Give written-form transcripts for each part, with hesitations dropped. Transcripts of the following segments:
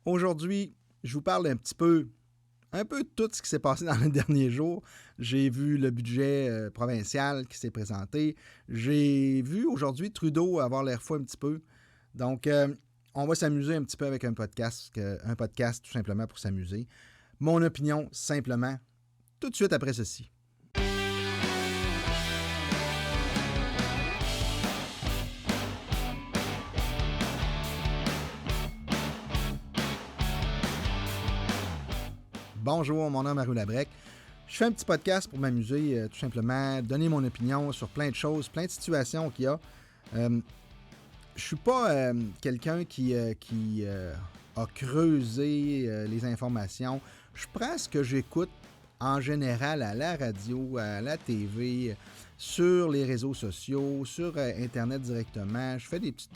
Aujourd'hui, je vous parle un peu de tout ce qui s'est passé dans les derniers jours. J'ai vu le budget provincial qui s'est présenté. J'ai vu aujourd'hui Trudeau avoir l'air fou un petit peu. Donc, on va s'amuser un petit peu avec un podcast tout simplement pour s'amuser. Mon opinion, simplement, tout de suite après ceci. Bonjour, mon nom est Mario Labrec. Je fais un petit podcast pour m'amuser, tout simplement, donner mon opinion sur plein de choses, plein de situations qu'il y a. Je suis pas quelqu'un qui a creusé les informations. Je prends ce que j'écoute en général à la radio, à la TV, sur les réseaux sociaux, sur Internet directement. Je fais des petites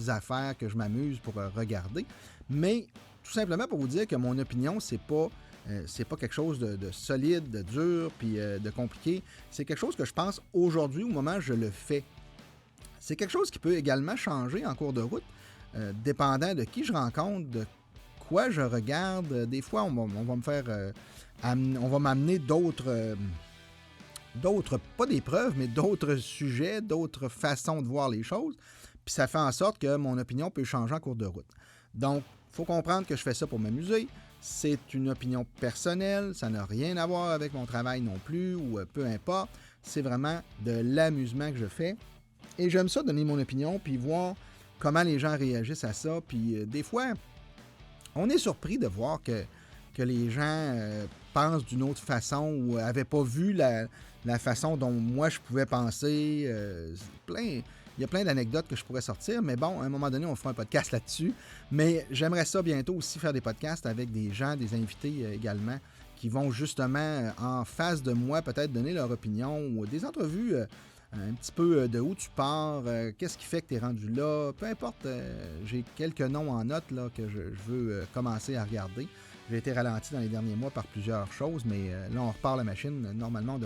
affaires que je m'amuse pour regarder. Mais tout simplement pour vous dire que mon opinion, c'est pas quelque chose de solide, de dur, puis de compliqué. C'est quelque chose que je pense aujourd'hui, au moment où je le fais. C'est quelque chose qui peut également changer en cours de route, dépendant de qui je rencontre, de quoi je regarde. Des fois, on va m'amener d'autres, pas des preuves, mais d'autres sujets, d'autres façons de voir les choses. Puis ça fait en sorte que mon opinion peut changer en cours de route. Donc, il faut comprendre que je fais ça pour m'amuser. C'est une opinion personnelle, ça n'a rien à voir avec mon travail non plus, ou peu importe. C'est vraiment de l'amusement que je fais. Et j'aime ça, donner mon opinion, puis voir comment les gens réagissent à ça. Puis des fois, on est surpris de voir que les gens pensent d'une autre façon ou n'avaient pas vu la façon dont moi je pouvais penser. Il y a plein d'anecdotes que je pourrais sortir, mais bon, à un moment donné, on fera un podcast là-dessus. Mais j'aimerais ça bientôt aussi faire des podcasts avec des gens, des invités également, qui vont justement en face de moi peut-être donner leur opinion ou des entrevues un petit peu de où tu pars, qu'est-ce qui fait que tu es rendu là, peu importe, j'ai quelques noms en note là, que je veux commencer à regarder. J'ai été ralenti dans les derniers mois par plusieurs choses, mais là, on repart la machine. Normalement,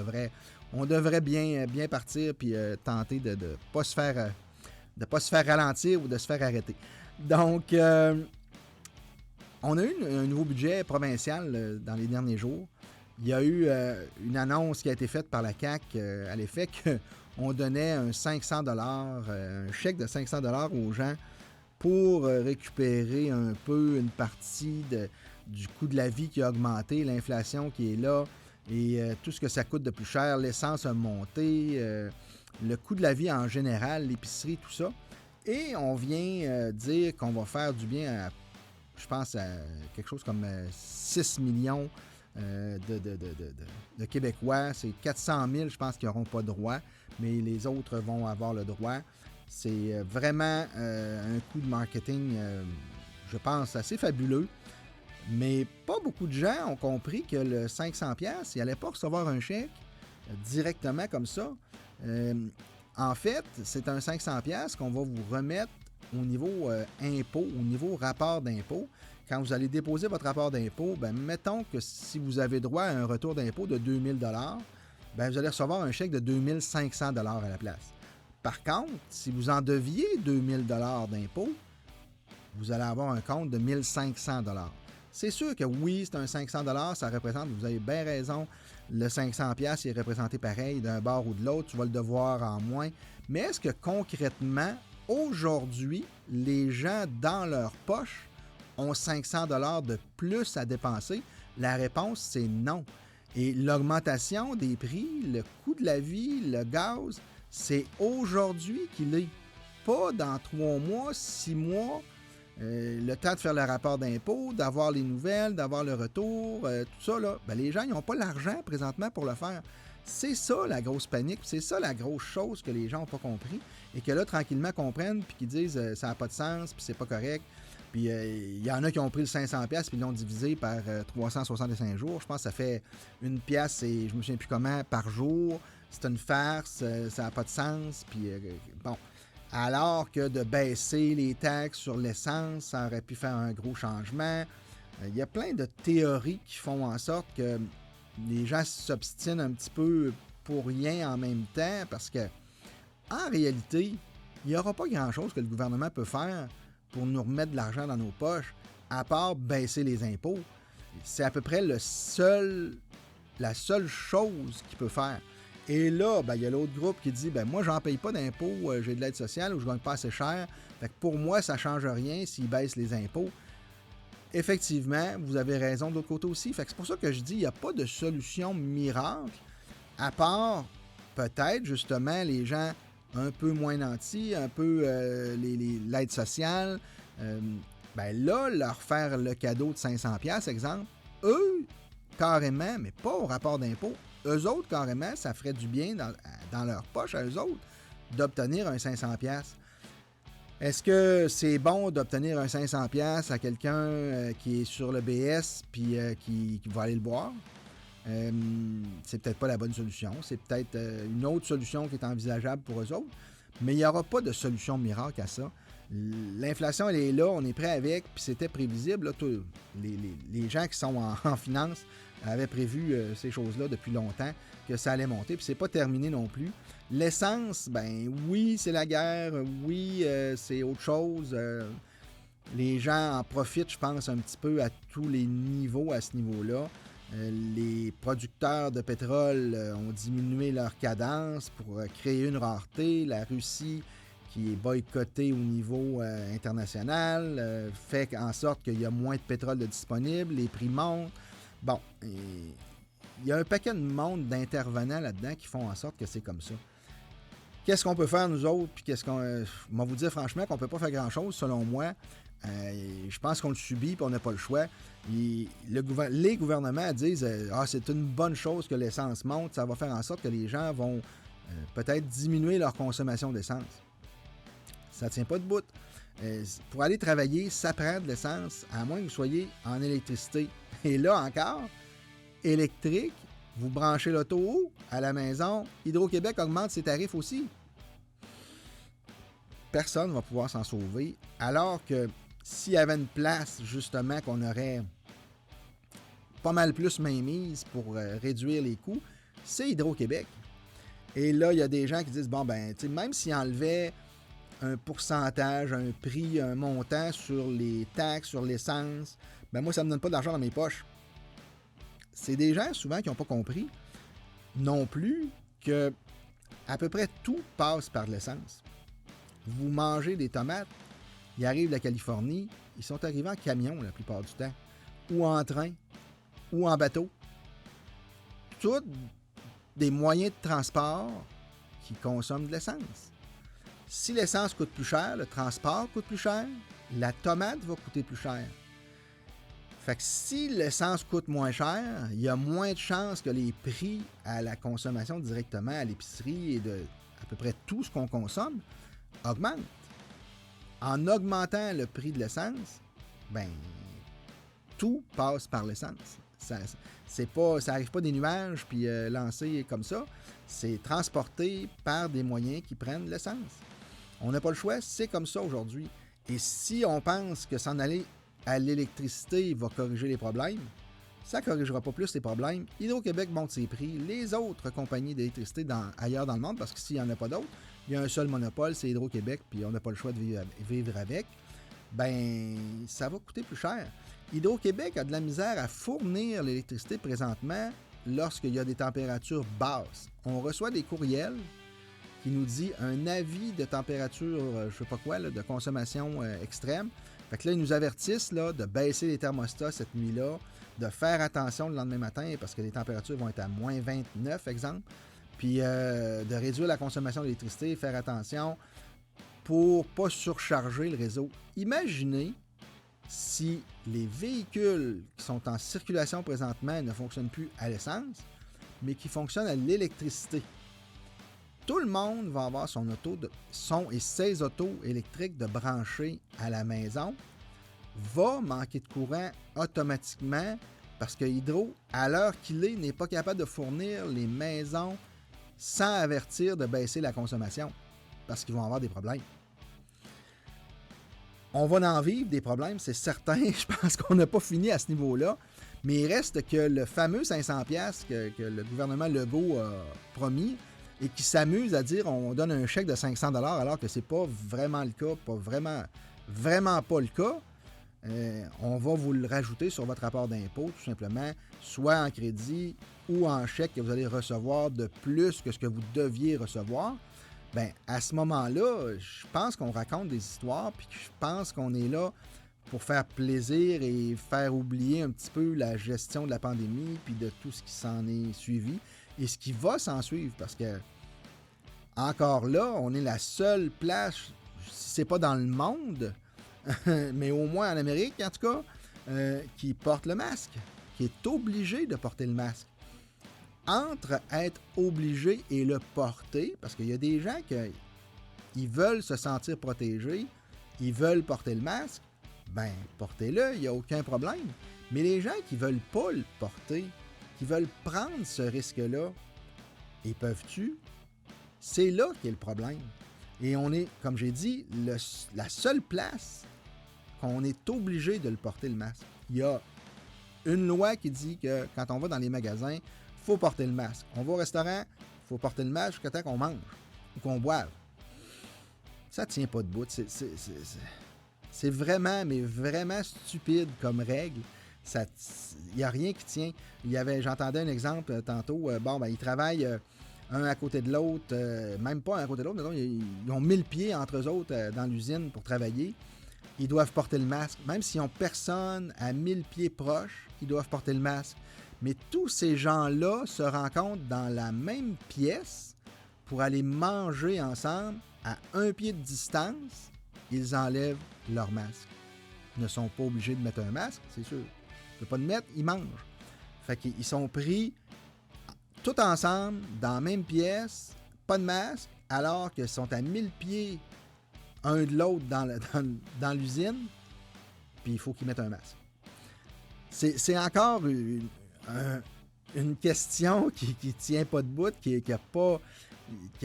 on devrait bien partir puis tenter de ne pas se faire ralentir ou de se faire arrêter. Donc, on a eu un nouveau budget provincial dans les derniers jours. Il y a eu une annonce qui a été faite par la CAQ à l'effet qu'on donnait un 500 un chèque de 500 aux gens pour récupérer un peu une partie du coût de la vie qui a augmenté, l'inflation qui est là et tout ce que ça coûte de plus cher. L'essence a monté, le coût de la vie en général, l'épicerie, tout ça. Et on vient dire qu'on va faire du bien à, je pense, à quelque chose comme 6 millions de Québécois. C'est 400 000, je pense, qui n'auront pas droit, mais les autres vont avoir le droit. C'est vraiment un coup de marketing, je pense, assez fabuleux. Mais pas beaucoup de gens ont compris que le 500$, ils n'allaient pas recevoir un chèque directement comme ça. En fait, c'est un 500$ qu'on va vous remettre au niveau impôt, au niveau rapport d'impôt. Quand vous allez déposer votre rapport d'impôt, ben, mettons que si vous avez droit à un retour d'impôt de 2000$, ben, vous allez recevoir un chèque de 2500$ à la place. Par contre, si vous en deviez 2000$ d'impôt, vous allez avoir un compte de 1500$. C'est sûr que oui, c'est un 500$, ça représente, vous avez bien raison, le 500$, il est représenté pareil d'un bord ou de l'autre, tu vas le devoir en moins. Mais est-ce que concrètement, aujourd'hui, les gens dans leur poche ont 500$ de plus à dépenser? La réponse, c'est non. Et l'augmentation des prix, le coût de la vie, le gaz, c'est aujourd'hui qu'il est. Pas dans 3 mois, 6 mois, le temps de faire le rapport d'impôt, d'avoir les nouvelles, d'avoir le retour, tout ça, là, ben les gens, ils n'ont pas l'argent présentement pour le faire. C'est ça la grosse panique, c'est ça la grosse chose que les gens n'ont pas compris et que là, tranquillement, comprennent puis qu'ils disent ça n'a pas de sens, puis c'est pas correct. Puis il y en a qui ont pris le 500$ puis ils l'ont divisé par 365 jours. Je pense que ça fait une pièce et je me souviens plus comment par jour. C'est une farce, ça n'a pas de sens. Puis bon. Alors que de baisser les taxes sur l'essence, ça aurait pu faire un gros changement. Il y a plein de théories qui font en sorte que les gens s'obstinent un petit peu pour rien en même temps parce que, en réalité, il n'y aura pas grand-chose que le gouvernement peut faire pour nous remettre de l'argent dans nos poches à part baisser les impôts. C'est à peu près la seule chose qu'il peut faire. Et là, il y a l'autre groupe qui dit moi, j'en paye pas d'impôts, j'ai de l'aide sociale ou je gagne pas assez cher. Fait que pour moi, ça change rien s'ils baissent les impôts. Effectivement, vous avez raison de l'autre côté aussi. Fait que c'est pour ça que je dis il n'y a pas de solution miracle, à part peut-être justement les gens un peu moins nantis, un peu l'aide sociale. Là, leur faire le cadeau de 500$, exemple, eux, carrément, mais pas au rapport d'impôt, eux autres, carrément, ça ferait du bien dans leur poche à eux autres d'obtenir un 500$. Est-ce que c'est bon d'obtenir un 500$ à quelqu'un qui est sur le BS puis qui va aller le boire? C'est peut-être pas la bonne solution. C'est peut-être une autre solution qui est envisageable pour eux autres. Mais il n'y aura pas de solution miracle à ça. L'inflation, elle est là, on est prêt avec, puis c'était prévisible. Là, les gens qui sont en finance avaient prévu ces choses-là depuis longtemps, que ça allait monter, puis c'est pas terminé non plus. L'essence, oui, c'est la guerre, oui, c'est autre chose. Les gens en profitent, je pense, un petit peu à tous les niveaux à ce niveau-là. Les producteurs de pétrole ont diminué leur cadence pour créer une rareté. La Russie, qui est boycottée au niveau international, fait en sorte qu'il y a moins de pétrole de disponible, les prix montent. Bon, il y a un paquet de monde d'intervenants là-dedans qui font en sorte que c'est comme ça. Qu'est-ce qu'on peut faire, nous autres? Puis qu'est-ce qu'on. Je vais vous dire franchement qu'on ne peut pas faire grand-chose, selon moi. Je pense qu'on le subit et on n'a pas le choix. Les gouvernements disent c'est une bonne chose que l'essence monte, ça va faire en sorte que les gens vont peut-être diminuer leur consommation d'essence. Ça ne tient pas de bout. Pour aller travailler, ça prend de l'essence, à moins que vous soyez en électricité. Et là encore, électrique, vous branchez l'auto à la maison, Hydro-Québec augmente ses tarifs aussi. Personne ne va pouvoir s'en sauver, alors que s'il y avait une place, justement, qu'on aurait pas mal plus mainmise pour réduire les coûts, c'est Hydro-Québec. Et là, il y a des gens qui disent, même s'ils enlevaient un pourcentage, un prix, un montant sur les taxes, sur l'essence, moi, ça ne me donne pas d'argent dans mes poches. C'est des gens, souvent, qui n'ont pas compris non plus que à peu près tout passe par l'essence. Vous mangez des tomates, ils arrivent de la Californie, ils sont arrivés en camion la plupart du temps, ou en train, ou en bateau. Tous des moyens de transport qui consomment de l'essence. Si l'essence coûte plus cher, le transport coûte plus cher, la tomate va coûter plus cher. Fait que si l'essence coûte moins cher, il y a moins de chances que les prix à la consommation directement à l'épicerie et de à peu près tout ce qu'on consomme augmentent. En augmentant le prix de l'essence, tout passe par l'essence. Ça n'arrive pas des nuages puis lancé comme ça. C'est transporté par des moyens qui prennent l'essence. On n'a pas le choix, c'est comme ça aujourd'hui. Et si on pense que s'en aller à l'électricité va corriger les problèmes, ça ne corrigera pas plus les problèmes. Hydro-Québec monte ses prix. Les autres compagnies d'électricité ailleurs dans le monde, parce que s'il n'y en a pas d'autres, il y a un seul monopole, c'est Hydro-Québec, puis on n'a pas le choix de vivre avec, ça va coûter plus cher. Hydro-Québec a de la misère à fournir l'électricité présentement lorsqu'il y a des températures basses. On reçoit des courriels qui nous dit un avis de température, je sais pas quoi, de consommation extrême. Fait que là, ils nous avertissent de baisser les thermostats cette nuit-là, de faire attention le lendemain matin parce que les températures vont être à moins 29, exemple, puis de réduire la consommation d'électricité, faire attention pour pas surcharger le réseau. Imaginez si les véhicules qui sont en circulation présentement ne fonctionnent plus à l'essence, mais qui fonctionnent à l'électricité. Tout le monde va avoir son et ses autos électriques de brancher à la maison, va manquer de courant automatiquement parce que Hydro, à l'heure qu'il est, n'est pas capable de fournir les maisons sans avertir de baisser la consommation parce qu'ils vont avoir des problèmes. On va en vivre des problèmes, c'est certain. Je pense qu'on n'a pas fini à ce niveau-là. Mais il reste que le fameux 500$ que le gouvernement Legault a promis et qui s'amuse à dire on donne un chèque de 500$ alors que c'est pas vraiment le cas, pas vraiment pas le cas. on va vous le rajouter sur votre rapport d'impôt, tout simplement, soit en crédit ou en chèque que vous allez recevoir de plus que ce que vous deviez recevoir. Bien, à ce moment-là, je pense qu'on raconte des histoires, puis je pense qu'on est là pour faire plaisir et faire oublier un petit peu la gestion de la pandémie, puis de tout ce qui s'en est suivi, et ce qui va s'en suivre, parce que, encore là, on est la seule place, si c'est pas dans le monde, mais au moins en Amérique, en tout cas, qui porte le masque, qui est obligé de porter le masque. Entre être obligé et le porter, parce qu'il y a des gens qui veulent se sentir protégés, ils veulent porter le masque, ben portez-le, il n'y a aucun problème. Mais les gens qui ne veulent pas le porter, qui veulent prendre ce risque-là, et peuvent-tu? C'est là qu'est le problème. Et on est, comme j'ai dit, la seule place qu'on est obligé de le porter le masque. Il y a une loi qui dit que quand on va dans les magasins, il faut porter le masque. On va au restaurant, il faut porter le masque jusqu'à temps qu'on mange ou qu'on boive. Ça ne tient pas debout. C'est vraiment, mais vraiment stupide comme règle. Il n'y a rien qui tient. J'entendais un exemple tantôt. Ils travaillent un à côté de l'autre, même pas un à côté de l'autre, mais ils ont 1000 pieds entre eux autres dans l'usine pour travailler. Ils doivent porter le masque. Même s'ils n'ont personne à 1000 pieds proches, ils doivent porter le masque. Mais tous ces gens-là se rencontrent dans la même pièce pour aller manger ensemble à 1 pied de distance. Ils enlèvent leur masque. Ils ne sont pas obligés de mettre un masque, c'est sûr. Ils ne peuvent pas le mettre, ils mangent. Fait qu'ils sont pris tout ensemble, dans la même pièce, pas de masque, alors qu'ils sont à 1000 pieds un de l'autre dans l'usine, puis il faut qu'ils mettent un masque. C'est encore une question qui tient pas debout, qui a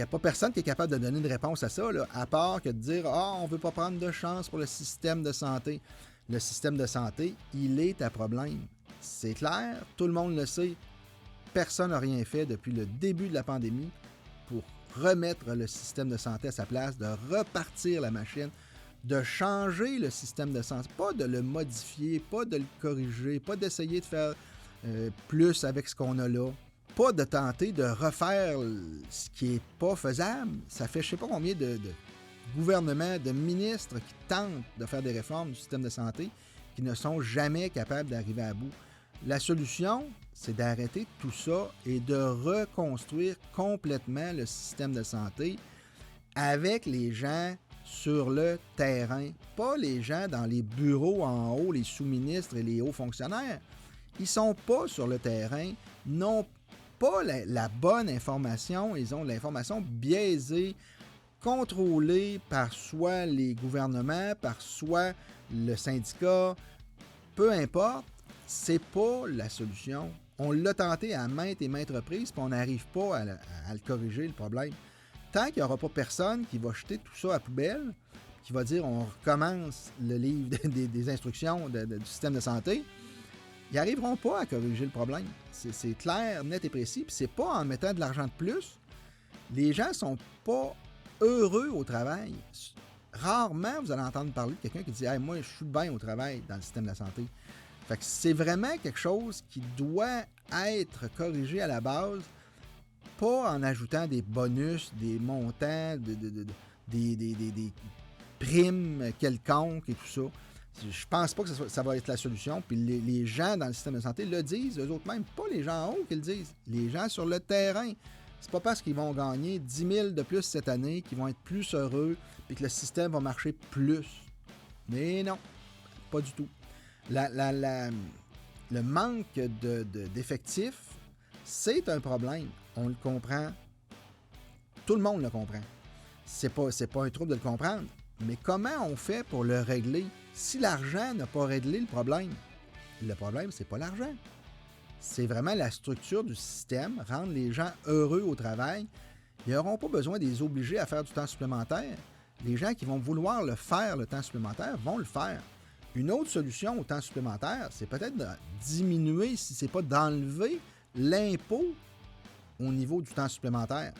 pas personne qui est capable de donner une réponse à ça, là, à part que de dire « Ah, on veut pas prendre de chance pour le système de santé ». Le système de santé, il est à problème. C'est clair, tout le monde le sait. Personne n'a rien fait depuis le début de la pandémie pour remettre le système de santé à sa place, de repartir la machine, de changer le système de santé, pas de le modifier, pas de le corriger, pas d'essayer de faire plus avec ce qu'on a là, pas de tenter de refaire ce qui n'est pas faisable. Ça fait je sais pas combien de gouvernements, de ministres qui tentent de faire des réformes du système de santé qui ne sont jamais capables d'arriver à bout. La solution, c'est d'arrêter tout ça et de reconstruire complètement le système de santé avec les gens sur le terrain, pas les gens dans les bureaux en haut, les sous-ministres et les hauts fonctionnaires. Ils ne sont pas sur le terrain, n'ont pas la bonne information, ils ont l'information biaisée, contrôlée par soit les gouvernements, par soit le syndicat, peu importe. C'est pas la solution. On l'a tenté à maintes et maintes reprises, puis on n'arrive pas à le corriger, le problème. Tant qu'il n'y aura pas personne qui va jeter tout ça à la poubelle, qui va dire on recommence le livre des instructions du système de santé, ils n'arriveront pas à corriger le problème. C'est clair, net et précis, puis c'est pas en mettant de l'argent de plus. Les gens sont pas heureux au travail. Rarement, vous allez entendre parler de quelqu'un qui dit hey, « moi, je suis bien au travail dans le système de la santé ». Fait que c'est vraiment quelque chose qui doit être corrigé à la base, pas en ajoutant des bonus, des montants, des primes quelconques et tout ça. Je pense pas que ça va être la solution. Puis les gens dans le système de santé le disent, eux autres même, pas les gens en haut qui le disent, les gens sur le terrain. C'est pas parce qu'ils vont gagner 10 000 de plus cette année qu'ils vont être plus heureux et que le système va marcher plus. Mais non, pas du tout. Le manque d'effectifs, c'est un problème. On le comprend. Tout le monde le comprend. C'est pas un trouble de le comprendre. Mais comment on fait pour le régler? Si l'argent n'a pas réglé le problème, c'est pas l'argent. C'est vraiment la structure du système, rendre les gens heureux au travail. Ils n'auront pas besoin de les obliger à faire du temps supplémentaire. Les gens qui vont vouloir le faire, le temps supplémentaire, vont le faire. Une autre solution au temps supplémentaire, c'est peut-être de diminuer, si ce n'est pas d'enlever l'impôt au niveau du temps supplémentaire.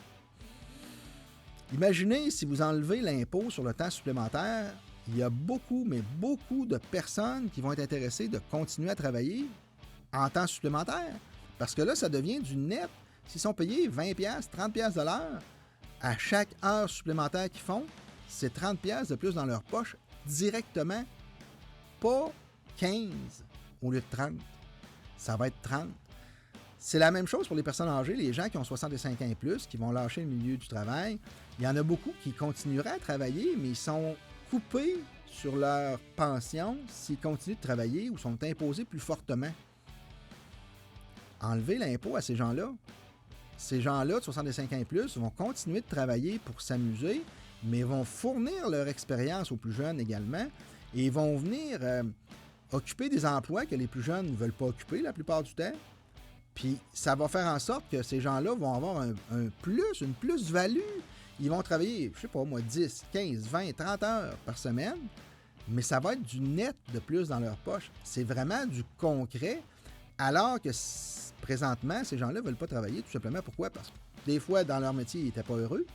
Imaginez si vous enlevez l'impôt sur le temps supplémentaire, il y a beaucoup, mais beaucoup de personnes qui vont être intéressées de continuer à travailler en temps supplémentaire. Parce que là, ça devient du net. S'ils sont payés 20$, 30$ de l'heure, à chaque heure supplémentaire qu'ils font, c'est 30$ de plus dans leur poche directement, pas 15 au lieu de 30. Ça va être 30. C'est la même chose pour les personnes âgées, les gens qui ont 65 ans et plus, qui vont lâcher le milieu du travail. Il y en a beaucoup qui continueraient à travailler, mais ils sont coupés sur leur pension s'ils continuent de travailler ou sont imposés plus fortement. Enlever l'impôt à ces gens-là. Ces gens-là de 65 ans et plus vont continuer de travailler pour s'amuser, mais vont fournir leur expérience aux plus jeunes également et vont venir occuper des emplois que les plus jeunes ne veulent pas occuper la plupart du temps. Puis ça va faire en sorte que ces gens-là vont avoir une plus-value. Ils vont travailler, je sais pas moi, 10, 15, 20, 30 heures par semaine, mais ça va être du net de plus dans leur poche. C'est vraiment du concret, alors que présentement, ces gens-là ne veulent pas travailler tout simplement. Pourquoi? Parce que des fois, dans leur métier, ils n'étaient pas heureux.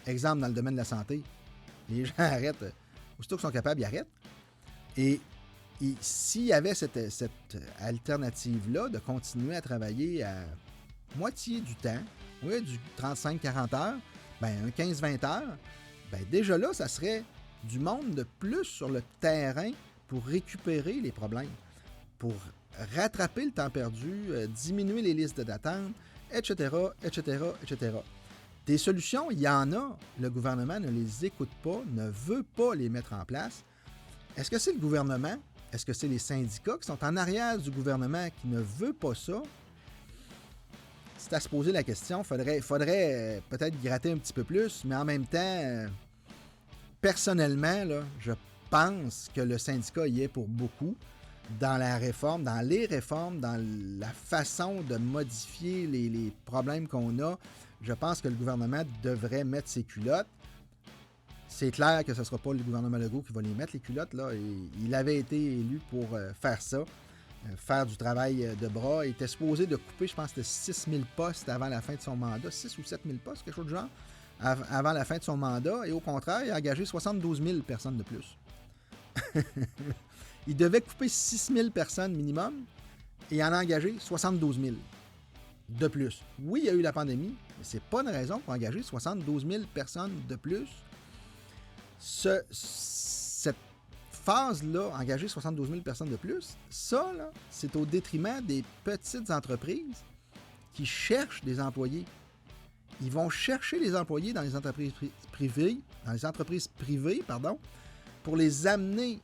Exemple, dans le domaine de la santé, les gens arrêtent. Aussitôt qu'ils sont capables, ils arrêtent. Et s'il y avait cette alternative-là de continuer à travailler à moitié du temps, oui, du 35-40 heures, ben un 15-20 heures, ben déjà là, ça serait du monde de plus sur le terrain pour récupérer les problèmes, pour rattraper le temps perdu, diminuer les listes d'attente, etc., etc., etc. Des solutions, il y en a. Le gouvernement ne les écoute pas, ne veut pas les mettre en place. Est-ce que c'est le gouvernement? Est-ce que c'est les syndicats qui sont en arrière du gouvernement qui ne veut pas ça? C'est à se poser la question. Il faudrait peut-être gratter un petit peu plus, mais en même temps, personnellement, là, je pense que le syndicat y est pour beaucoup dans la réforme, dans les réformes, dans la façon de modifier les problèmes qu'on a. Je pense que le gouvernement devrait mettre ses culottes. C'est clair que ce ne sera pas le gouvernement Legault qui va les mettre, les culottes. Là. Il avait été élu pour faire ça, faire du travail de bras. Il était supposé de couper, je pense que c'était 6 000 postes avant la fin de son mandat, 6 ou 7 000 postes, quelque chose du genre, avant la fin de son mandat. Et au contraire, il a engagé 72 000 personnes de plus. Il devait couper 6 000 personnes minimum et en a engagé 72 000 de plus. Oui, il y a eu la pandémie, mais c'est pas une raison pour engager 72 000 personnes de plus. Cette phase-là, engager 72 000 personnes de plus, ça, là, c'est au détriment des petites entreprises qui cherchent des employés. Ils vont chercher les employés dans les entreprises privées, pour les amener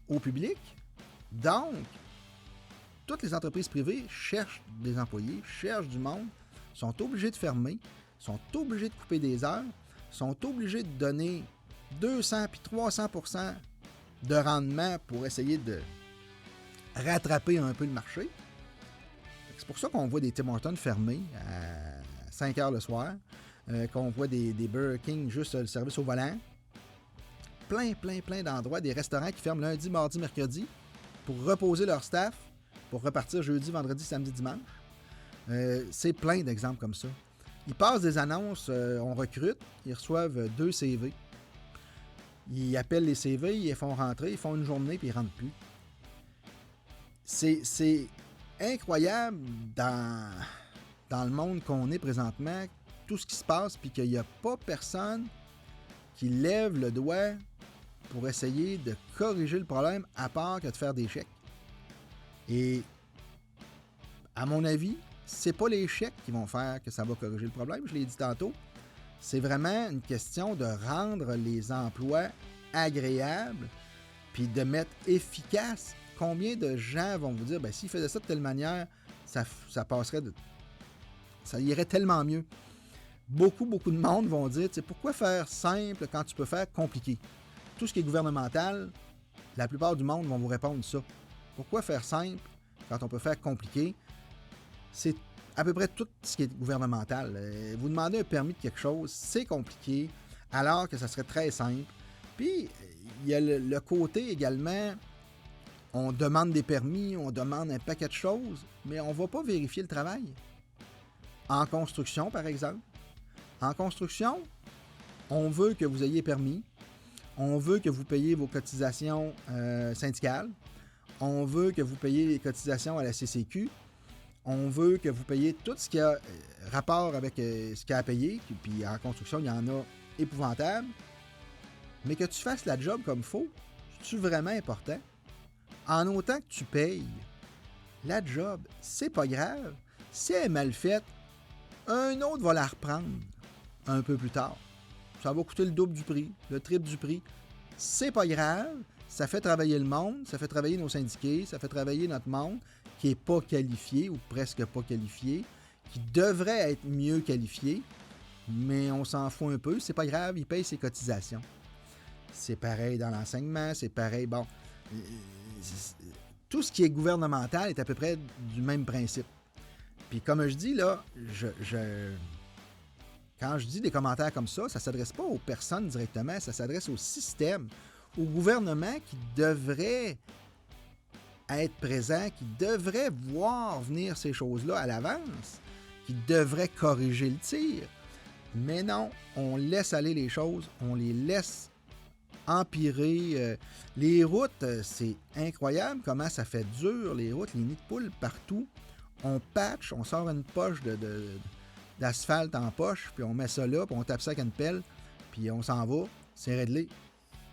au public. Donc, toutes les entreprises privées cherchent des employés, cherchent du monde, sont obligés de fermer, sont obligés de couper des heures, sont obligés de donner 200 puis 300% de rendement pour essayer de rattraper un peu le marché. C'est pour ça qu'on voit des Tim Hortons fermés à 5 heures le soir, qu'on voit des Burger King juste le service au volant. Plein d'endroits, des restaurants qui ferment lundi, mardi, mercredi pour reposer leur staff, pour repartir jeudi, vendredi, samedi, dimanche. C'est plein d'exemples comme ça. Ils passent des annonces, on recrute, ils reçoivent 2 CV. Ils appellent les CV, ils les font rentrer, ils font une journée puis ils ne rentrent plus. C'est incroyable dans le monde qu'on est présentement, tout ce qui se passe, puis qu'il n'y a pas personne qui lève le doigt pour essayer de corriger le problème, à part que de faire des chèques. Et à mon avis, c'est pas les chèques qui vont faire que ça va corriger le problème, je l'ai dit tantôt. C'est vraiment une question de rendre les emplois agréables, puis de mettre efficace. Combien de gens vont vous dire, s'ils faisaient ça de telle manière, ça passerait, ça irait tellement mieux. Beaucoup de monde vont dire, pourquoi faire simple quand tu peux faire compliqué? Tout ce qui est gouvernemental, la plupart du monde vont vous répondre ça. Pourquoi faire simple quand on peut faire compliqué? C'est à peu près tout ce qui est gouvernemental. Vous demandez un permis de quelque chose, c'est compliqué, alors que ça serait très simple. Puis, il y a le côté également, on demande des permis, on demande un paquet de choses, mais on ne va pas vérifier le travail. En construction, par exemple. En construction, on veut que vous ayez permis, On veut que vous payiez vos cotisations syndicales. On veut que vous payiez les cotisations à la CCQ. On veut que vous payiez tout ce qui a rapport avec ce qu'il y a à payer. Puis en construction, il y en a épouvantable. Mais que tu fasses la job comme il faut, c'est vraiment important. En autant que tu payes, la job, c'est pas grave. Si elle est mal faite, un autre va la reprendre un peu plus tard. Ça va coûter le double du prix, le triple du prix. C'est pas grave. Ça fait travailler le monde, ça fait travailler nos syndiqués, ça fait travailler notre monde qui n'est pas qualifié ou presque pas qualifié, qui devrait être mieux qualifié, mais on s'en fout un peu. C'est pas grave, il paye ses cotisations. C'est pareil dans l'enseignement, c'est pareil, bon. Tout ce qui est gouvernemental est à peu près du même principe. Puis comme je dis, là, quand je dis des commentaires comme ça ne s'adresse pas aux personnes directement, ça s'adresse au système, au gouvernement qui devrait être présent, qui devrait voir venir ces choses-là à l'avance, qui devrait corriger le tir. Mais non, on laisse aller les choses, on les laisse empirer. Les routes, c'est incroyable comment ça fait dur, les routes, les nids de poules partout. On patch, on sort une poche d'asphalte en poche, puis on met ça là, puis on tape ça avec une pelle, puis on s'en va, c'est réglé.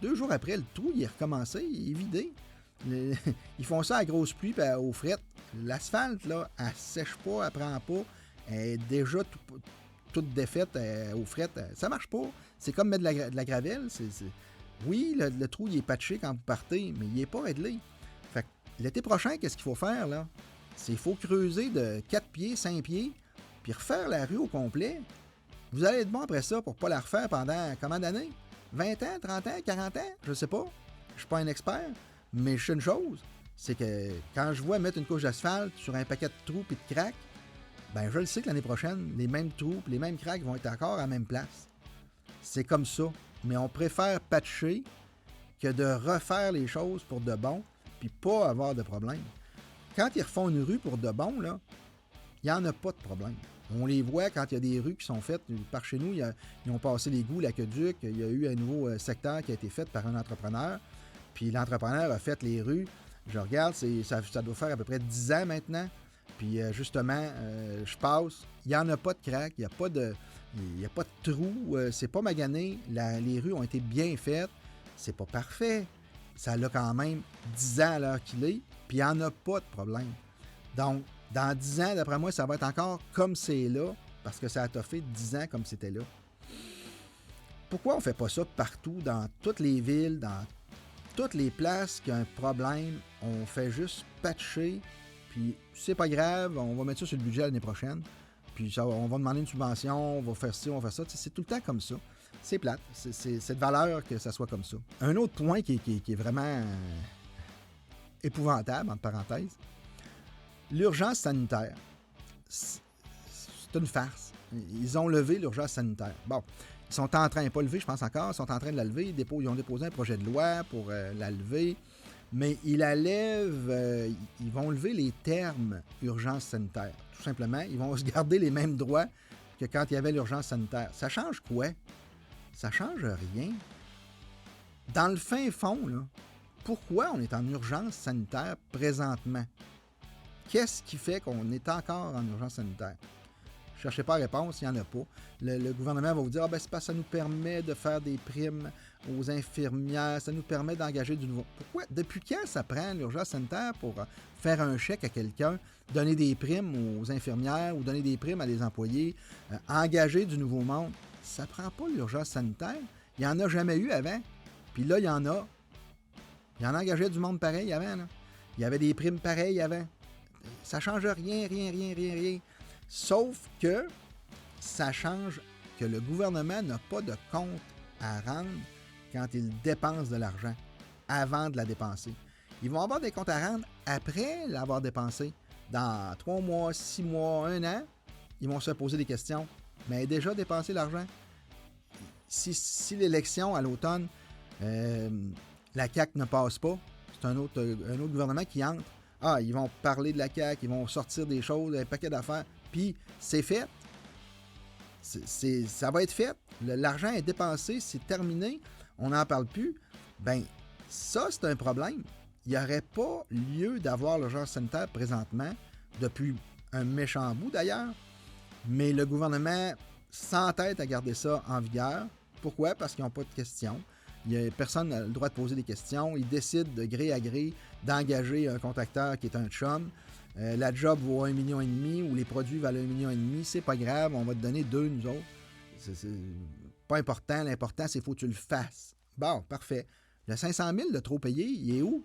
2 jours après, le trou, il est recommencé, il est vidé. Ils font ça à grosse pluie et aux frettes. L'asphalte, là, elle sèche pas, elle prend pas, elle est déjà toute défaite aux frettes. Ça marche pas. C'est comme mettre de la gravelle. Oui, le trou, il est patché quand vous partez, mais il est pas réglé. Fait que l'été prochain, qu'est-ce qu'il faut faire, là? C'est qu'il faut creuser de 4 pieds, 5 pieds, puis refaire la rue au complet. Vous allez être bon après ça pour pas la refaire pendant combien d'années? 20 ans, 30 ans, 40 ans? Je sais pas. Je suis pas un expert. Mais je sais une chose, c'est que quand je vois mettre une couche d'asphalte sur un paquet de trous et de craques, ben je le sais que l'année prochaine, les mêmes trous et les mêmes craques vont être encore à la même place. C'est comme ça. Mais on préfère patcher que de refaire les choses pour de bon puis pas avoir de problème. Quand ils refont une rue pour de bon, là, il n'y en a pas de problème. On les voit quand il y a des rues qui sont faites. Par chez nous, ils ont passé l'égout, l'aqueduc. Il y a eu un nouveau secteur qui a été fait par un entrepreneur. Puis l'entrepreneur a fait les rues. Je regarde, ça doit faire à peu près 10 ans maintenant. Puis justement, je passe. Il n'y en a pas de craque, il n'y a pas de trou. C'est pas magané. Les rues ont été bien faites. C'est pas parfait. Ça a quand même 10 ans à l'heure qu'il est. Puis il n'y en a pas de problème. Donc, dans 10 ans, d'après moi, ça va être encore comme c'est là. Parce que ça a toffé 10 ans comme c'était là. Pourquoi on ne fait pas ça partout, dans toutes les villes, dans toutes les places qui ont un problème, on fait juste patcher, puis c'est pas grave, on va mettre ça sur le budget l'année prochaine, puis ça, on va demander une subvention, on va faire ci, on va faire ça. C'est tout le temps comme ça. C'est plate. C'est de valeur que ça soit comme ça. Un autre point qui est vraiment épouvantable, entre parenthèses, l'urgence sanitaire. C'est une farce. Ils ont levé l'urgence sanitaire. Bon. Ils sont en train, pas lever, je pense encore, ils sont en train de la lever. Ils ont déposé un projet de loi pour la lever. Mais ils la lèvent, ils vont lever les termes urgence sanitaire. Tout simplement, ils vont se garder les mêmes droits que quand il y avait l'urgence sanitaire. Ça change quoi? Ça change rien. Dans le fin fond, là, pourquoi on est en urgence sanitaire présentement? Qu'est-ce qui fait qu'on est encore en urgence sanitaire? Ne cherchez pas la réponse, il n'y en a pas. Le gouvernement va vous dire c'est parce que ça nous permet de faire des primes aux infirmières, ça nous permet d'engager du nouveau. Pourquoi? Depuis quand ça prend l'urgence sanitaire pour faire un chèque à quelqu'un, donner des primes aux infirmières ou donner des primes à des employés, engager du nouveau monde? Ça ne prend pas l'urgence sanitaire. Il n'y en a jamais eu avant. Puis là, il y en a. Il y en engageait du monde pareil avant. Là. Il y avait des primes pareilles avant. Ça ne change rien. Sauf que ça change que le gouvernement n'a pas de compte à rendre quand il dépense de l'argent, avant de la dépenser. Ils vont avoir des comptes à rendre après l'avoir dépensé. Dans 3 mois, 6 mois, 1 an, ils vont se poser des questions. Mais déjà dépensé l'argent? Si l'élection à l'automne, la CAQ ne passe pas, c'est un autre gouvernement qui entre. Ils vont parler de la CAQ, ils vont sortir des choses, un paquet d'affaires. Puis, c'est fait. Ça va être fait. L'argent est dépensé, c'est terminé. on n'en parle plus, ben ça, c'est un problème. Il n'y aurait pas lieu d'avoir l'urgence sanitaire présentement, depuis un méchant bout d'ailleurs, mais le gouvernement s'entête à garder ça en vigueur. Pourquoi? Parce qu'ils n'ont pas de questions. Personne n'a le droit de poser des questions. Ils décident de gré à gré d'engager un contracteur qui est un chum. La job vaut 1,5 million ou les produits valent 1,5 million, c'est pas grave, on va te donner 2, nous autres. C'est pas important, l'important, c'est qu'il faut que tu le fasses. Bon, parfait. Le 500 000 de trop payé, il est où?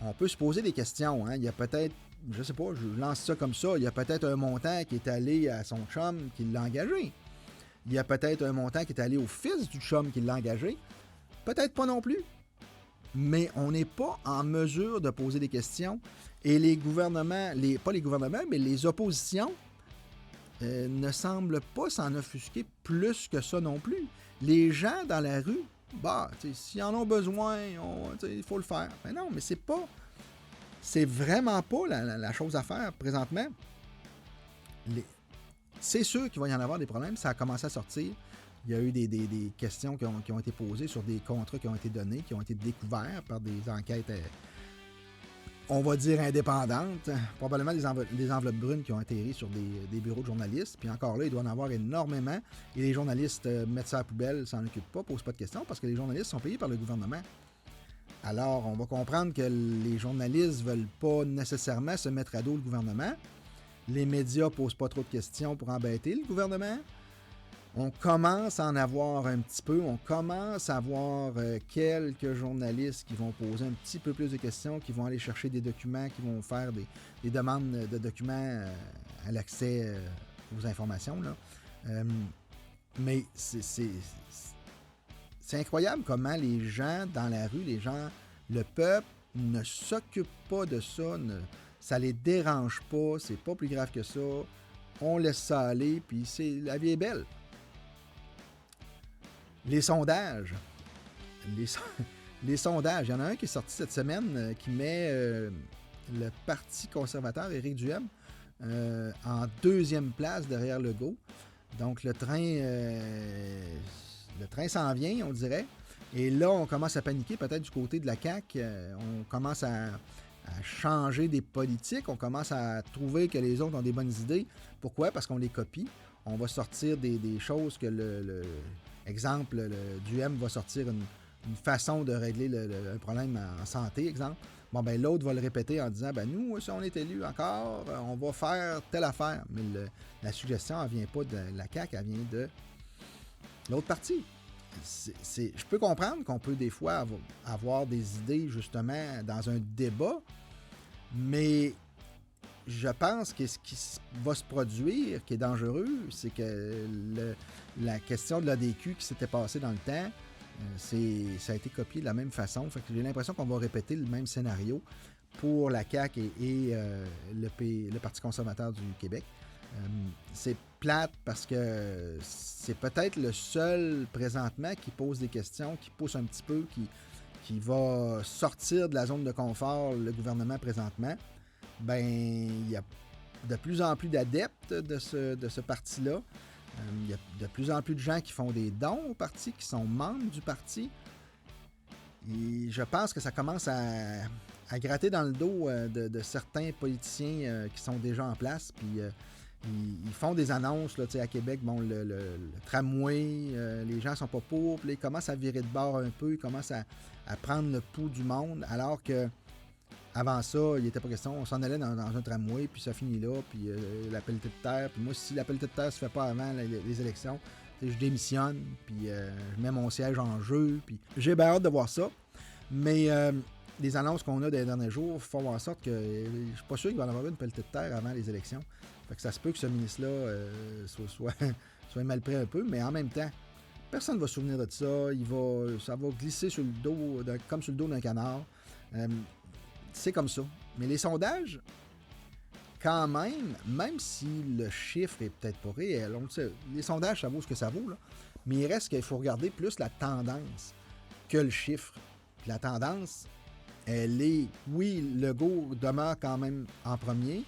On peut se poser des questions. Hein? Il y a peut-être, je sais pas, je lance ça comme ça, il y a peut-être un montant qui est allé à son chum qui l'a engagé. Il y a peut-être un montant qui est allé au fils du chum qui l'a engagé. Peut-être pas non plus. Mais on n'est pas en mesure de poser des questions. Et les gouvernements, pas les gouvernements, mais les oppositions ne semblent pas s'en offusquer plus que ça non plus. Les gens dans la rue, s'ils en ont besoin, il faut le faire. Mais non, mais c'est vraiment pas la chose à faire présentement. C'est sûr qu'il va y en avoir des problèmes. Ça a commencé à sortir. Il y a eu des questions qui ont été posées sur des contrats qui ont été donnés, qui ont été découverts par des enquêtes, on va dire, indépendantes. Probablement des enveloppes brunes qui ont atterri sur des bureaux de journalistes. Puis encore là, il doit en avoir énormément. Et les journalistes mettent ça à la poubelle, s'en occupent pas, posent pas de questions, parce que les journalistes sont payés par le gouvernement. Alors, on va comprendre que les journalistes veulent pas nécessairement se mettre à dos le gouvernement. Les médias posent pas trop de questions pour embêter le gouvernement. On commence à en avoir un petit peu. On commence à avoir quelques journalistes qui vont poser un petit peu plus de questions, qui vont aller chercher des documents, qui vont faire des demandes de documents à l'accès aux informations. Là. Mais c'est incroyable comment les gens dans la rue, le peuple ne s'occupe pas de ça, ça les dérange pas, c'est pas plus grave que ça. On laisse ça aller, puis la vie est belle. Les sondages. Les sondages. Il y en a un qui est sorti cette semaine qui met le Parti conservateur, Éric Duhem, en deuxième place derrière Legault. Donc le train s'en vient, on dirait. Et là, on commence à paniquer peut-être du côté de la CAQ. On commence à changer des politiques. On commence à trouver que les autres ont des bonnes idées. Pourquoi? Parce qu'on les copie. On va sortir des choses que exemple, le Duhem va sortir une façon de régler un problème en santé, exemple. Bon, ben l'autre va le répéter en disant, ben nous, si on est élu encore, on va faire telle affaire. Mais la suggestion, elle vient pas de la CAQ, elle vient de l'autre parti. Je peux comprendre qu'on peut des fois avoir des idées, justement, dans un débat, mais je pense que ce qui va se produire, qui est dangereux, c'est que la question de l'ADQ qui s'était passée dans le temps, ça a été copié de la même façon. Fait que j'ai l'impression qu'on va répéter le même scénario pour la CAQ et le Parti conservateur du Québec. C'est plate parce que c'est peut-être le seul présentement qui pose des questions, qui pousse un petit peu, qui va sortir de la zone de confort le gouvernement présentement. Ben, il y a de plus en plus d'adeptes de ce parti-là. Il y a de plus en plus de gens qui font des dons au parti, qui sont membres du parti. Et je pense que ça commence à gratter dans le dos de certains politiciens qui sont déjà en place. Puis ils font des annonces là, à Québec. Bon, le tramway, les gens sont pas pour. Puis là, ils commencent à virer de bord un peu. Ils commencent à prendre le pouls du monde. Alors que avant ça, il n'était pas question. On s'en allait dans un tramway, puis ça finit là, puis la pelletée de terre. Puis moi, si la pelletée de terre se fait pas avant les élections, je démissionne, puis je mets mon siège en jeu. Puis j'ai bien hâte de voir ça. Mais les annonces qu'on a des derniers jours font en sorte que je suis pas sûr qu'il va y avoir une pelletée de terre avant les élections. Fait que ça se peut que ce ministre-là soit mal pris un peu, mais en même temps, personne ne va se souvenir de ça. Ça va glisser sur le dos, comme sur le dos d'un canard. C'est comme ça. Mais les sondages, quand même si le chiffre est peut-être pas réel, on le sait, les sondages, ça vaut ce que ça vaut, là, mais il reste qu'il faut regarder plus la tendance que le chiffre. Puis la tendance, elle est, oui, Legault demeure quand même en premier,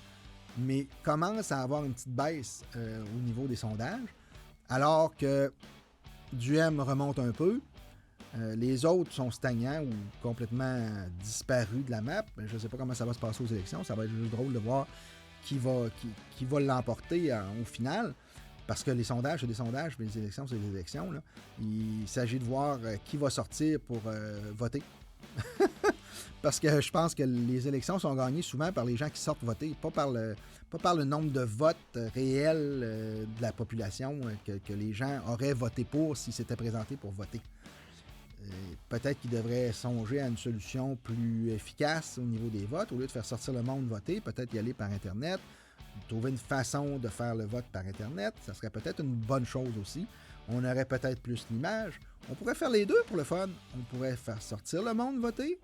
mais commence à avoir une petite baisse au niveau des sondages, alors que Duhem remonte un peu, Les autres sont stagnants ou complètement disparus de la map. Je ne sais pas comment ça va se passer aux élections. Ça va être juste drôle de voir qui va l'emporter au final. Parce que les sondages, c'est des sondages, mais les élections, c'est des élections. Là. Il s'agit de voir qui va sortir pour voter. Parce que je pense que les élections sont gagnées souvent par les gens qui sortent voter, pas par le nombre de votes réels de la population que les gens auraient voté pour s'ils s'étaient présentés pour voter. Peut-être qu'ils devraient songer à une solution plus efficace au niveau des votes. Au lieu de faire sortir le monde voter, peut-être y aller par Internet, trouver une façon de faire le vote par Internet. Ça serait peut-être une bonne chose aussi. On aurait peut-être plus l'image. On pourrait faire les deux pour le fun. On pourrait faire sortir le monde voter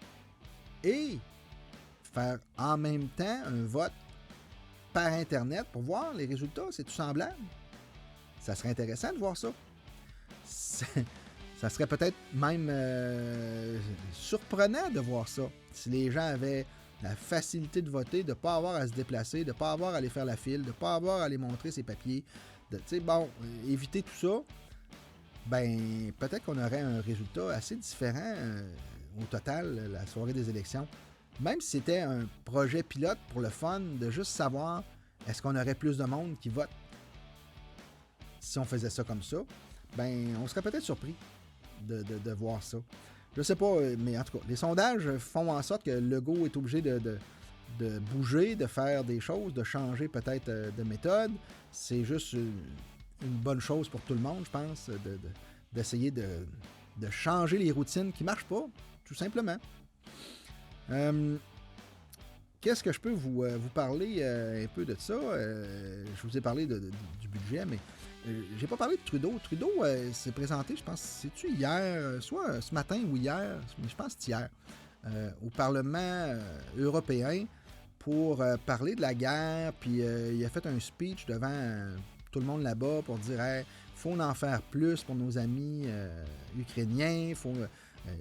et faire en même temps un vote par Internet pour voir les résultats. C'est tout semblable. Ça serait intéressant de voir ça. Ça serait peut-être même surprenant de voir ça. Si les gens avaient la facilité de voter, de ne pas avoir à se déplacer, de ne pas avoir à aller faire la file, de ne pas avoir à aller montrer ses papiers. Éviter tout ça, ben peut-être qu'on aurait un résultat assez différent au total, la soirée des élections. Même si c'était un projet pilote pour le fun, de juste savoir est-ce qu'on aurait plus de monde qui vote. Si on faisait ça comme ça, ben on serait peut-être surpris de voir ça. Je sais pas, mais en tout cas, les sondages font en sorte que Legault est obligé de bouger, de faire des choses, de changer peut-être de méthode. C'est juste une bonne chose pour tout le monde, je pense, d'essayer de changer les routines qui ne marchent pas, tout simplement. Qu'est-ce que je peux vous parler un peu de ça? Je vous ai parlé du budget, mais j'ai pas parlé de Trudeau. Trudeau s'est présenté, je pense, c'est-tu hier, soit ce matin ou hier, mais je pense que c'est hier, au Parlement européen pour parler de la guerre, puis il a fait un speech devant tout le monde là-bas pour dire hey, faut en faire plus pour nos amis ukrainiens, il faut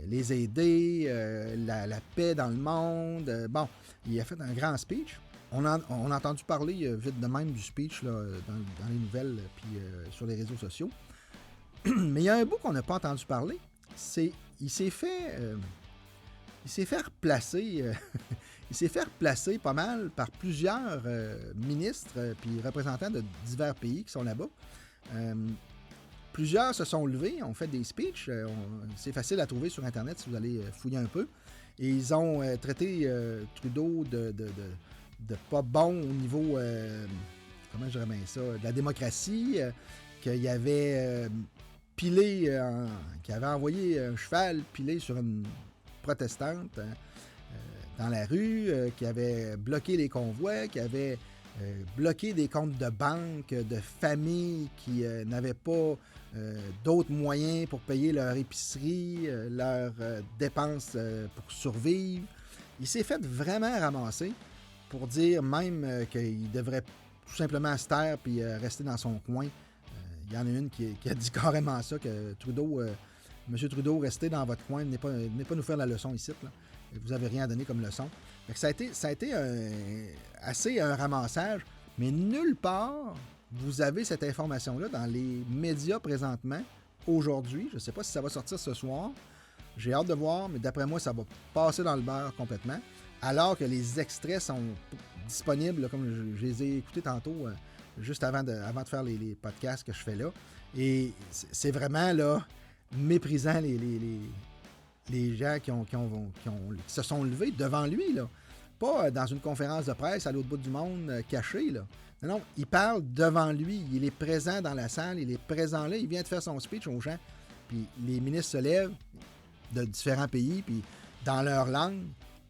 les aider, la paix dans le monde. Bon, il a fait un grand speech. On a entendu parler vite de même du speech là, dans les nouvelles puis sur les réseaux sociaux. Mais il y a un bout qu'on n'a pas entendu parler. C'est il s'est fait replacer il s'est fait replacer pas mal par plusieurs ministres puis représentants de divers pays qui sont là-bas. Plusieurs se sont levés, ont fait des speeches. C'est facile à trouver sur Internet si vous allez fouiller un peu. Et ils ont traité Trudeau de pas bon au niveau, comment je dirais bien ça, de la démocratie, qu'il avait pilé, qu'il avait envoyé un cheval pilé sur une protestante dans la rue, qu'il avait bloqué les convois, qu'il avait bloqué des comptes de banque de familles qui n'avaient pas d'autres moyens pour payer leur épicerie, leurs dépenses pour survivre. Il s'est fait vraiment ramasser pour dire même qu'il devrait tout simplement se taire puis rester dans son coin. Il y en a une qui a dit carrément ça, que Trudeau, M. Trudeau, restez dans votre coin, venez pas nous faire la leçon ici. Là. Vous n'avez rien à donner comme leçon. Fait que ça a été assez un ramassage, mais nulle part vous avez cette information-là dans les médias présentement, aujourd'hui. Je ne sais pas si ça va sortir ce soir. J'ai hâte de voir, mais d'après moi, ça va passer dans le beurre complètement. Alors que les extraits sont disponibles, là, comme je les ai écoutés tantôt, juste avant de faire les podcasts que je fais là. Et c'est vraiment là méprisant les gens qui se sont levés devant lui, là. Pas dans une conférence de presse à l'autre bout du monde cachée, là. Non, il parle devant lui, il est présent dans la salle, il est présent là, il vient de faire son speech aux gens. Puis les ministres se lèvent de différents pays, puis dans leur langue,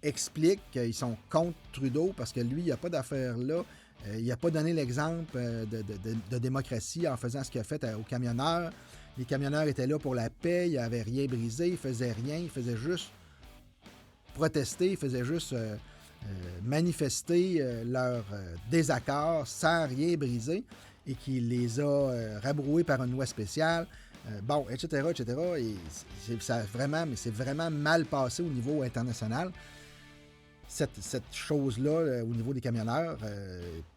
expliquent qu'ils sont contre Trudeau parce que lui, il n'a pas d'affaires là. Il n'a pas donné l'exemple de démocratie en faisant ce qu'il a fait aux camionneurs. Les camionneurs étaient là pour la paix, il n'avait rien brisé, il ne faisait rien, il faisait juste protester, il faisait juste manifester leur désaccord sans rien briser et qu'il les a rabroués par une loi spéciale. Bon, etc., etc. Et c'est vraiment mal passé au niveau international. Cette chose-là au niveau des camionneurs.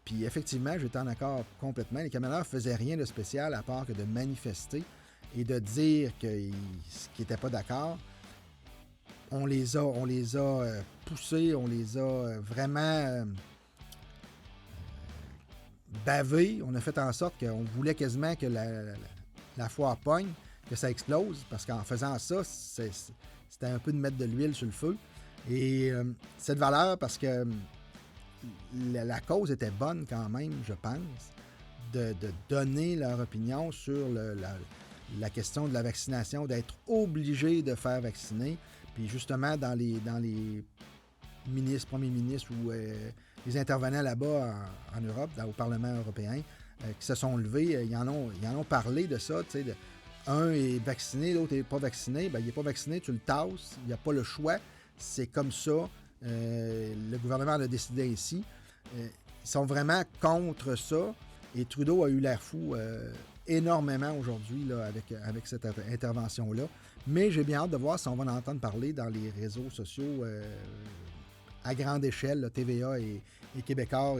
Puis effectivement, j'étais en accord complètement. Les camionneurs ne faisaient rien de spécial à part que de manifester. et de dire qu'ils n'étaient pas d'accord, on les a poussés, on les a vraiment bavés. On a fait en sorte qu'on voulait quasiment que la foire pogne, que ça explose, parce qu'en faisant ça, c'était un peu de mettre de l'huile sur le feu. Et cette valeur, parce que la cause était bonne quand même, je pense, de donner leur opinion sur la question de la vaccination, d'être obligé de faire vacciner. Puis justement, dans les ministres, premiers ministres ou les intervenants là-bas en Europe, au Parlement européen, qui se sont levés, ils en ont parlé de ça, tu sais, un est vacciné, l'autre n'est pas vacciné, ben, il n'est pas vacciné, tu le tasses, il n'y a pas le choix, c'est comme ça, le gouvernement l'a décidé ainsi. Ils sont vraiment contre ça, et Trudeau a eu l'air fou énormément aujourd'hui là, avec cette intervention-là. Mais j'ai bien hâte de voir si on va en entendre parler dans les réseaux sociaux à grande échelle, là, TVA et Québécois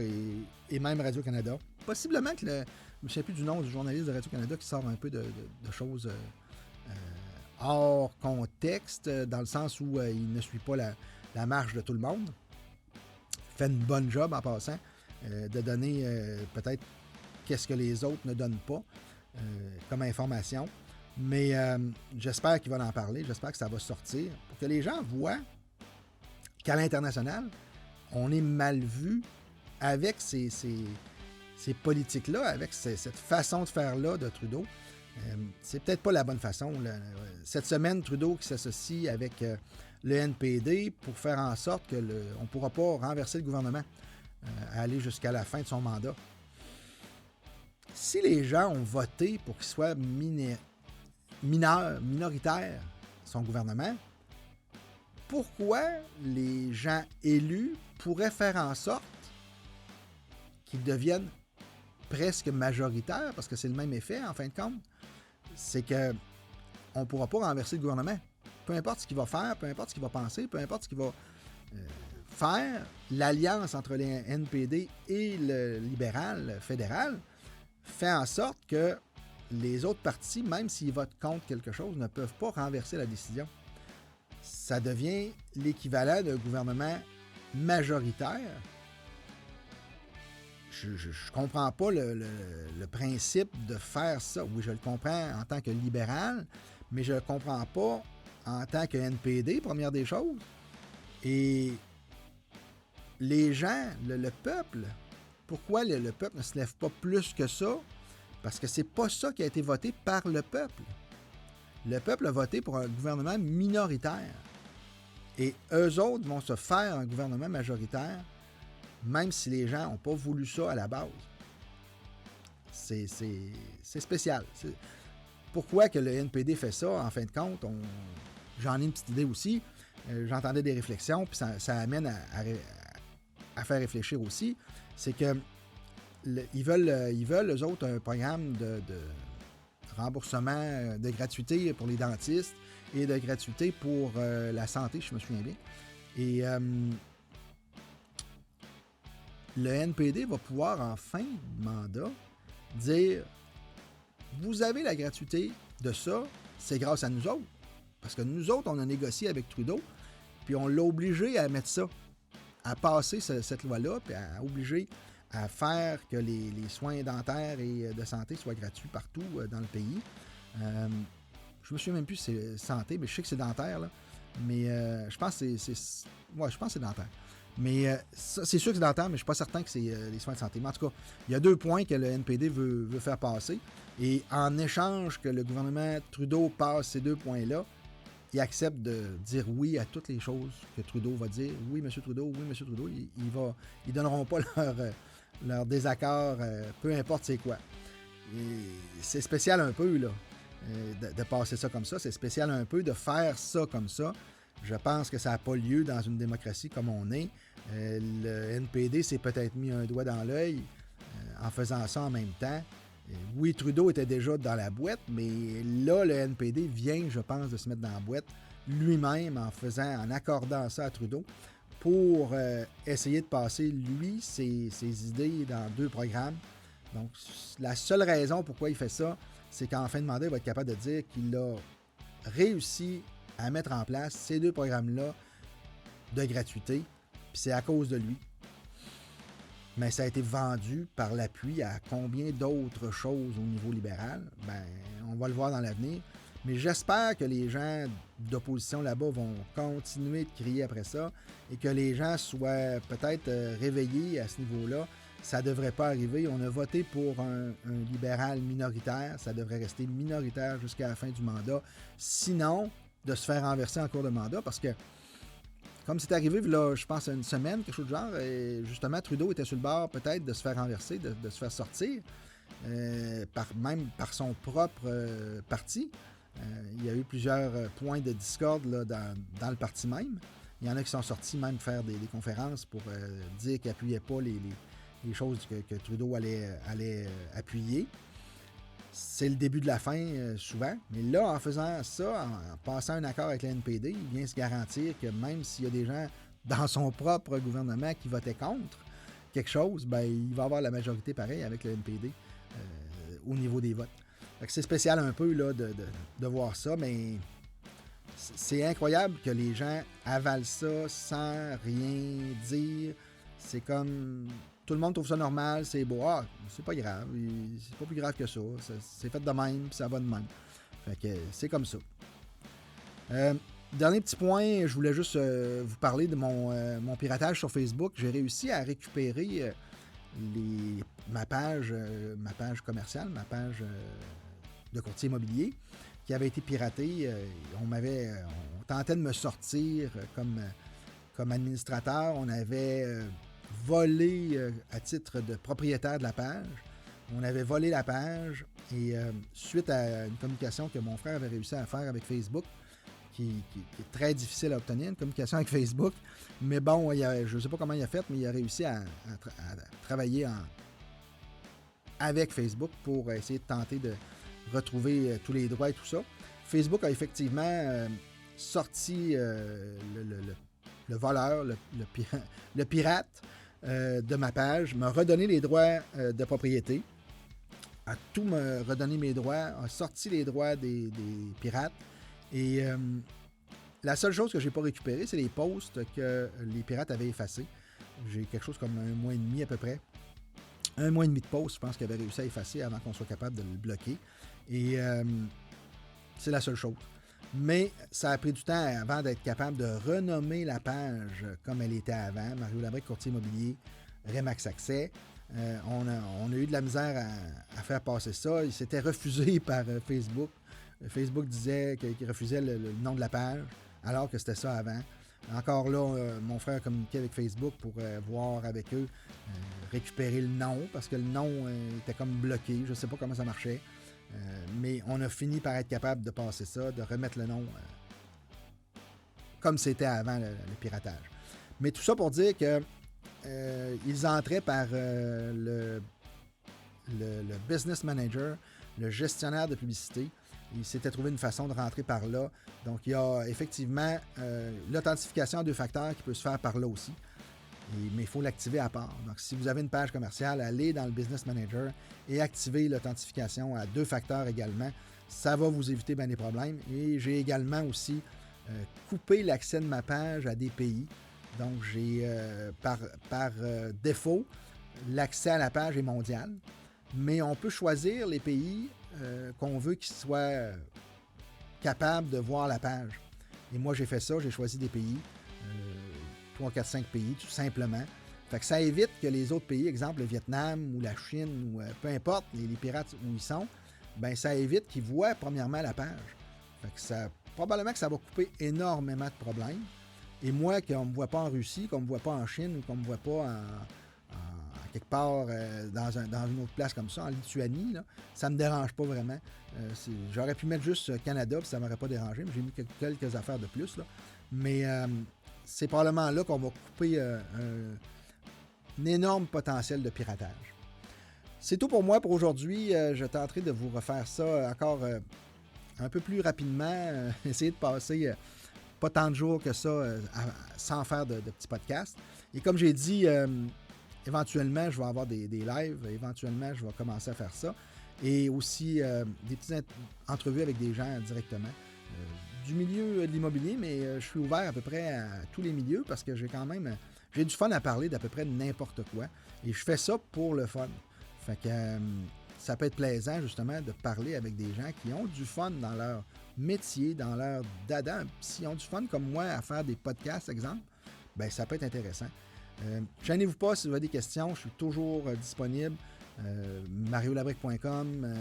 et même Radio-Canada. Possiblement que je ne sais plus du nom du journaliste de Radio-Canada qui sort un peu de choses hors contexte, dans le sens où il ne suit pas la marche de tout le monde. Fait une bonne job en passant de donner peut-être qu'est-ce que les autres ne donnent pas comme information. Mais j'espère qu'il va en parler, j'espère que ça va sortir pour que les gens voient qu'à l'international, on est mal vu avec ces politiques-là, avec cette façon de faire-là de Trudeau. C'est peut-être pas la bonne façon. Là. Cette semaine, Trudeau qui s'associe avec le NPD pour faire en sorte qu'on ne pourra pas renverser le gouvernement à aller jusqu'à la fin de son mandat. Si les gens ont voté pour qu'il soit minoritaire, son gouvernement, pourquoi les gens élus pourraient faire en sorte qu'ils deviennent presque majoritaires, parce que c'est le même effet en fin de compte, c'est qu'on ne pourra pas renverser le gouvernement. Peu importe ce qu'il va faire, peu importe ce qu'il va penser, peu importe ce qu'il va faire, l'alliance entre les NPD et le libéral fédéral fait en sorte que les autres partis, même s'ils votent contre quelque chose, ne peuvent pas renverser la décision. Ça devient l'équivalent d'un gouvernement majoritaire. Je ne comprends pas le principe de faire ça. Oui, je le comprends en tant que libéral, mais je ne le comprends pas en tant que NPD, première des choses. Et les gens, le peuple, pourquoi le peuple ne se lève pas plus que ça? Parce que c'est pas ça qui a été voté par le peuple. Le peuple a voté pour un gouvernement minoritaire. Et eux autres vont se faire un gouvernement majoritaire, même si les gens n'ont pas voulu ça à la base. C'est spécial. Pourquoi que le NPD fait ça, en fin de compte, j'en ai une petite idée aussi. J'entendais des réflexions, puis ça amène à faire réfléchir aussi. C'est que ils veulent, eux autres, un programme de remboursement de gratuité pour les dentistes et de gratuité pour la santé, je me souviens bien. Et le NPD va pouvoir, en fin de mandat, dire « Vous avez la gratuité de ça, c'est grâce à nous autres. » Parce que nous autres, on a négocié avec Trudeau, puis on l'a obligé à mettre ça, à passer cette loi-là, puis à obliger à faire que les soins dentaires et de santé soient gratuits partout dans le pays. Je me souviens même plus si c'est santé, mais je sais que c'est dentaire, là. Mais je pense que je pense que c'est dentaire. Mais c'est sûr que c'est dentaire, mais je ne suis pas certain que c'est les soins de santé. Mais en tout cas, il y a 2 points que le NPD veut faire passer. Et en échange que le gouvernement Trudeau passe ces 2 points-là, il accepte de dire oui à toutes les choses que Trudeau va dire. Oui, M. Trudeau, oui, M. Trudeau. Ils ne donneront pas leur désaccord, peu importe c'est quoi. Et c'est spécial un peu, là, de passer ça comme ça. C'est spécial un peu de faire ça comme ça. Je pense que ça n'a pas lieu dans une démocratie comme on est. Le NPD s'est peut-être mis un doigt dans l'œil en faisant ça en même temps. Oui, Trudeau était déjà dans la boîte, mais là, le NPD vient, je pense, de se mettre dans la boîte lui-même en accordant ça à Trudeau pour essayer de passer, lui, ses idées dans 2 programmes. Donc, la seule raison pourquoi il fait ça, c'est qu'en fin de mandat, il va être capable de dire qu'il a réussi à mettre en place ces 2 programmes-là de gratuité, puis c'est à cause de lui. Mais ça a été vendu par l'appui à combien d'autres choses au niveau libéral? Ben, on va le voir dans l'avenir. Mais j'espère que les gens d'opposition là-bas vont continuer de crier après ça et que les gens soient peut-être réveillés à ce niveau-là. Ça ne devrait pas arriver. On a voté pour un libéral minoritaire. Ça devrait rester minoritaire jusqu'à la fin du mandat. Sinon, de se faire renverser en cours de mandat parce que comme c'est arrivé, là, je pense, une semaine, quelque chose de genre, et justement, Trudeau était sur le bord peut-être de se faire renverser, de se faire sortir, même par son propre parti. Il y a eu plusieurs points de discorde là, dans le parti même. Il y en a qui sont sortis même faire des conférences pour dire qu'ils n'appuyaient pas les choses que Trudeau allait appuyer. C'est le début de la fin, souvent. Mais là, en faisant ça, en passant un accord avec la NPD, il vient se garantir que même s'il y a des gens dans son propre gouvernement qui votaient contre quelque chose, ben, il va avoir la majorité pareil avec le NPD au niveau des votes. Fait que c'est spécial un peu là, de voir ça, mais c'est incroyable que les gens avalent ça sans rien dire. C'est comme... Tout le monde trouve ça normal, c'est beau. Ah, c'est pas grave. C'est pas plus grave que ça. C'est fait de même, puis ça va de même. Fait que c'est comme ça. Dernier petit point, je voulais juste vous parler de mon piratage sur Facebook. J'ai réussi à récupérer ma page commerciale, ma page de courtier immobilier qui avait été piratée. On tentait de me sortir comme administrateur. On avait... volé à titre de propriétaire de la page. On avait volé la page et suite à une communication que mon frère avait réussi à faire avec Facebook, qui est très difficile à obtenir, une communication avec Facebook, mais bon, je ne sais pas comment il a fait, mais il a réussi à travailler avec Facebook pour essayer de tenter de retrouver tous les droits et tout ça. Facebook a effectivement sorti le voleur, le pirate de ma page, m'a redonné les droits de propriété, a tout me redonné mes droits, a sorti les droits des pirates. Et la seule chose que j'ai pas récupérée, c'est les posts que les pirates avaient effacés. J'ai quelque chose comme 1 mois et demi à peu près. 1 mois et demi de posts, je pense qu'ils avaient réussi à effacer avant qu'on soit capable de le bloquer. Et c'est la seule chose. Mais ça a pris du temps avant d'être capable de renommer la page comme elle était avant. Mario Labrec, courtier immobilier, Remax Accès. On a eu de la misère à faire passer ça. Il s'était refusé par Facebook. Facebook disait qu'il refusait le nom de la page, alors que c'était ça avant. Encore là, mon frère a communiqué avec Facebook pour voir avec eux, récupérer le nom, parce que le nom était comme bloqué. Je ne sais pas comment ça marchait. Mais on a fini par être capable de passer ça, de remettre le nom comme c'était avant le piratage. Mais tout ça pour dire que ils entraient par le business manager, le gestionnaire de publicité. Il s'était trouvé une façon de rentrer par là. Donc, il y a effectivement l'authentification à 2 facteurs qui peut se faire par là aussi. Mais il faut l'activer à part. Donc, si vous avez une page commerciale, allez dans le Business Manager et activez l'authentification à 2 facteurs également. Ça va vous éviter bien des problèmes. Et j'ai également aussi coupé l'accès de ma page à des pays. Donc, j'ai par défaut, l'accès à la page est mondial. Mais on peut choisir les pays qu'on veut qu'ils soient capables de voir la page. Et moi, j'ai fait ça. J'ai choisi des pays. 3, 4, 5 pays, tout simplement. Fait que ça évite que les autres pays, exemple le Vietnam ou la Chine, ou peu importe, les pirates où ils sont, ben ça évite qu'ils voient premièrement la page. Fait que probablement que ça va couper énormément de problèmes. Et moi, qu'on ne me voit pas en Russie, qu'on ne me voit pas en Chine, ou qu'on ne me voit pas quelque part dans une autre place comme ça, en Lituanie, là, ça ne me dérange pas vraiment. J'aurais pu mettre juste Canada, puis ça ne m'aurait pas dérangé, mais j'ai mis quelques affaires de plus. Là. Mais c'est probablement là qu'on va couper un énorme potentiel de piratage. C'est tout pour moi pour aujourd'hui. Je tenterai de vous refaire ça encore un peu plus rapidement. Essayer de passer pas tant de jours que ça sans faire de petits podcasts. Et comme j'ai dit, éventuellement, je vais avoir des lives. Éventuellement, je vais commencer à faire ça. et aussi des petites entrevues avec des gens directement. Du milieu de l'immobilier, mais je suis ouvert à peu près à tous les milieux parce que j'ai du fun à parler d'à peu près n'importe quoi. Et je fais ça pour le fun. Fait que ça peut être plaisant justement de parler avec des gens qui ont du fun dans leur métier, dans leur dada. S'ils ont du fun comme moi à faire des podcasts, exemple, ben ça peut être intéressant. Gênez-vous pas si vous avez des questions, je suis toujours disponible. mariolabrec.com,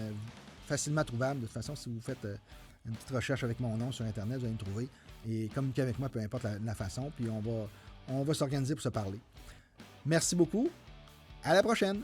facilement trouvable. De toute façon, si vous faites une petite recherche avec mon nom sur Internet, vous allez me trouver. Et communiquer avec moi, peu importe la façon. Puis on va s'organiser pour se parler. Merci beaucoup. À la prochaine!